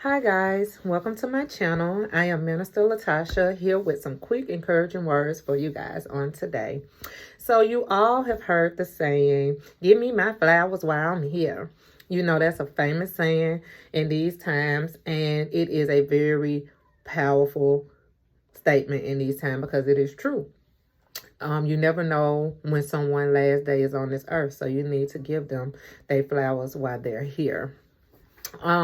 Hi guys, welcome to my channel. I am Minister LaTasha here with some quick encouraging words for you guys on today. So you all have heard the saying, give me my flowers while I'm here. You know, that's a famous saying in these times, and it is a very powerful statement in these times because it is true. You never know when someone's last day is on this earth, so you need to give them their flowers while they're here.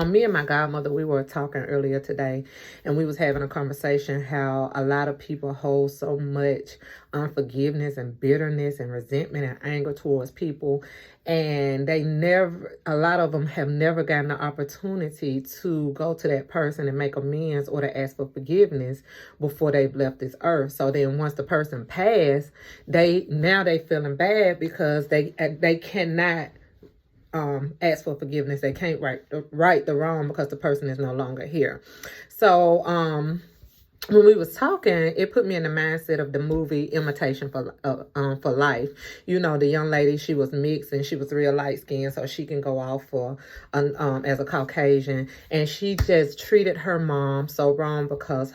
Me and my godmother, we were talking earlier today, and we was having a conversation how a lot of people hold so much unforgiveness and bitterness and resentment and anger towards people, and a lot of them have never gotten the opportunity to go to that person and make amends or to ask for forgiveness before they've left this earth. So then once the person passed, they feeling bad because they cannot ask for forgiveness. They can't right the wrong because the person is no longer here. So when we was talking, it put me in the mindset of the movie Imitation for Life. You know, the young lady, she was mixed and she was real light skinned, so she can go off for as a Caucasian, and she just treated her mom so wrong because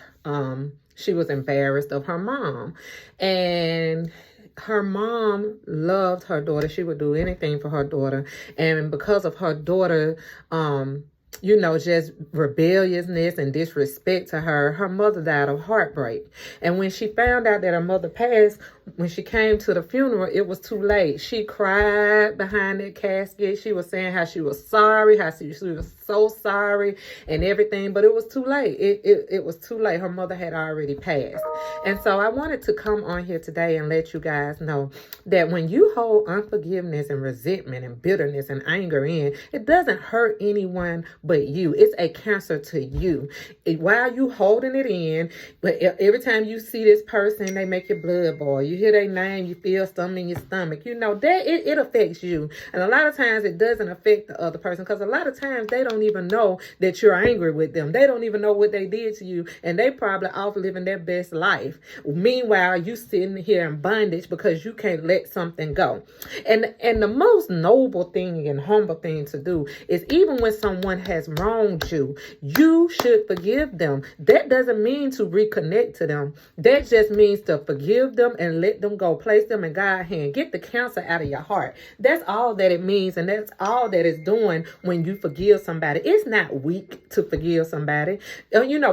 she was embarrassed of her mom. And her mom loved her daughter. She would do anything for her daughter. And because of her daughter, just rebelliousness and disrespect to her, her mother died of heartbreak. And when she found out that her mother passed, when she came to the funeral, it was too late. She cried behind that casket. She was saying how she was sorry, how she was so sorry and everything, but it was too late. It was too late. Her mother had already passed. And so I wanted to come on here today and let you guys know that when you hold unforgiveness and resentment and bitterness and anger in, it doesn't hurt anyone but you. It's a cancer to you. While you holding it in, but every time you see this person, they make your blood boil. You hear their name, you feel something in your stomach. You know that it affects you. And a lot of times it doesn't affect the other person because a lot of times they don't even know that you're angry with them. They don't even know what they did to you, and they probably off living their best life. Meanwhile, you sitting here in bondage because you can't let something go. And the most noble thing and humble thing to do is, even when someone has wronged you, you should forgive them. That doesn't mean to reconnect to them. That just means to forgive them and let them go. Place them in God's hand. Get the cancer out of your heart. That's all that it means, and that's all that it's doing when you forgive somebody. It's not weak to forgive somebody.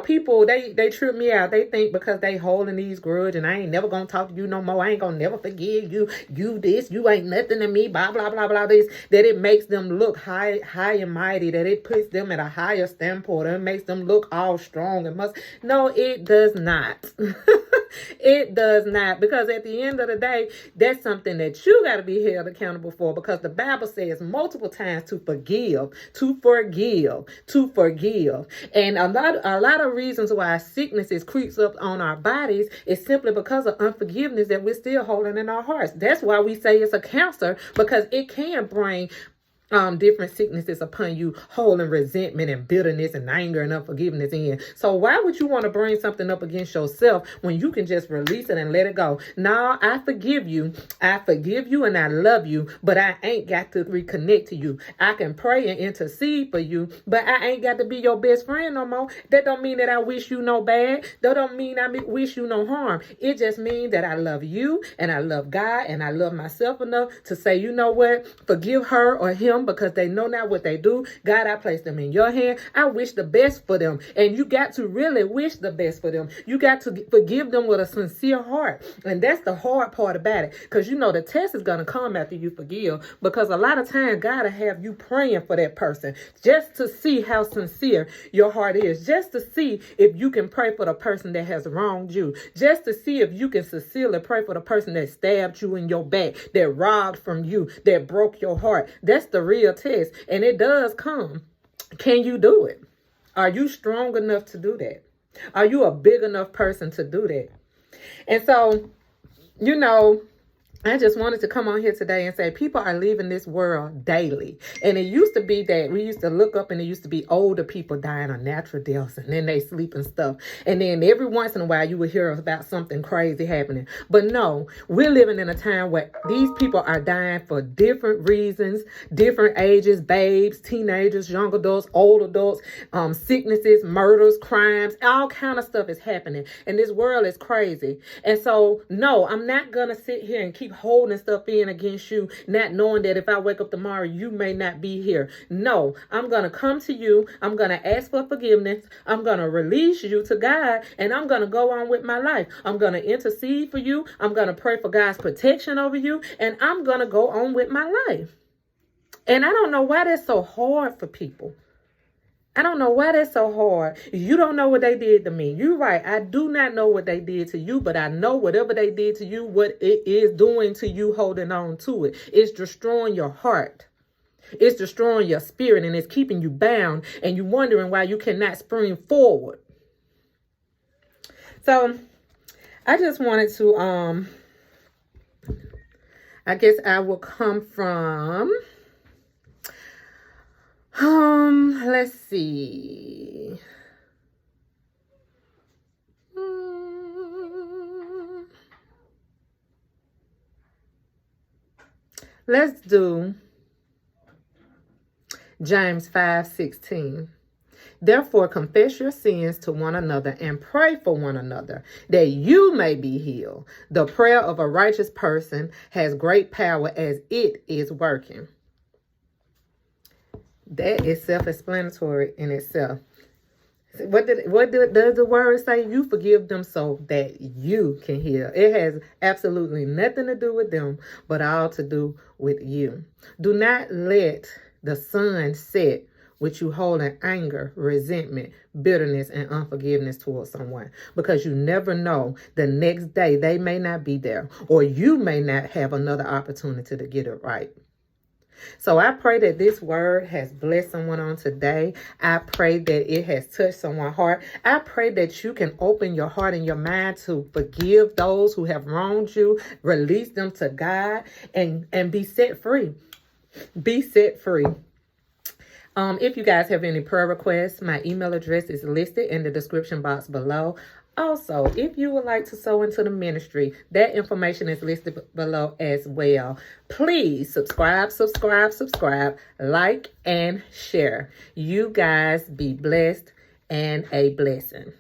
People, they trip me out. They think because they holding these grudge and I ain't never gonna talk to you no more. I ain't gonna never forgive you. You this, you ain't nothing to me, blah, blah, blah, blah, this, that it makes them look high and mighty, that it puts them at a higher standpoint, and it makes them look all strong and must. No, it does not. It does not, because at the end of the day, that's something that you got to be held accountable for, because the Bible says multiple times to forgive, to forgive, to forgive. And a lot of reasons why sicknesses creeps up on our bodies is simply because of unforgiveness that we're still holding in our hearts. That's why we say it's a cancer, because it can bring different sicknesses upon you, holding resentment and bitterness and anger and unforgiveness in. So why would you want to bring something up against yourself when you can just release it and let it go? No, I forgive you and I love you, but I ain't got to reconnect to you. I can pray and intercede for you, but I ain't got to be your best friend no more. That don't mean that I wish you no bad. That don't mean I wish you no harm. It just means that I love you and I love God and I love myself enough to say, you know what, forgive her or him, because they know not what they do. God, I place them in your hand. I wish the best for them. And you got to really wish the best for them. You got to forgive them with a sincere heart. And that's the hard part about it. Because the test is going to come after you forgive. Because a lot of times God will have you praying for that person just to see how sincere your heart is. Just to see if you can pray for the person that has wronged you. Just to see if you can sincerely pray for the person that stabbed you in your back, that robbed from you, that broke your heart. That's the real test, and it does come. Can you do it? Are you strong enough to do that? Are you a big enough person to do that? And so, I just wanted to come on here today and say people are leaving this world daily. And it used to be that we used to look up and it used to be older people dying of natural deaths and then they sleep and stuff. And then every once in a while you would hear about something crazy happening. But no, we're living in a time where these people are dying for different reasons, different ages, babes, teenagers, young adults, old adults, sicknesses, murders, crimes, all kind of stuff is happening. And this world is crazy. And so, no, I'm not going to sit here and keep holding stuff in against you, not knowing that if I wake up tomorrow, you may not be here. No, I'm going to come to you. I'm going to ask for forgiveness. I'm going to release you to God, and I'm going to go on with my life. I'm going to intercede for you. I'm going to pray for God's protection over you, and I'm going to go on with my life. And I don't know why that's so hard for people. I don't know why that's so hard. You don't know what they did to me. You're right. I do not know what they did to you, but I know whatever they did to you, what it is doing to you, holding on to it. It's destroying your heart. It's destroying your spirit, and it's keeping you bound, and you're wondering why you cannot spring forward. So I just wanted to, I guess I will come from... let's see. Let's do James 5:16. Therefore, confess your sins to one another and pray for one another that you may be healed. The prayer of a righteous person has great power as it is working. That is self-explanatory in itself. What does the word say? You forgive them so that you can heal. It has absolutely nothing to do with them, but all to do with you. Do not let the sun set with you holding anger, resentment, bitterness, and unforgiveness towards someone, because you never know, the next day they may not be there, or you may not have another opportunity to get it right. So I pray that this word has blessed someone on today. I pray that it has touched someone's heart. I pray that you can open your heart and your mind to forgive those who have wronged you, release them to God, and be set free. Be set free. If you guys have any prayer requests, my email address is listed in the description box below. Also, if you would like to sow into the ministry, that information is listed below as well. Please subscribe, like, and share. You guys be blessed and a blessing.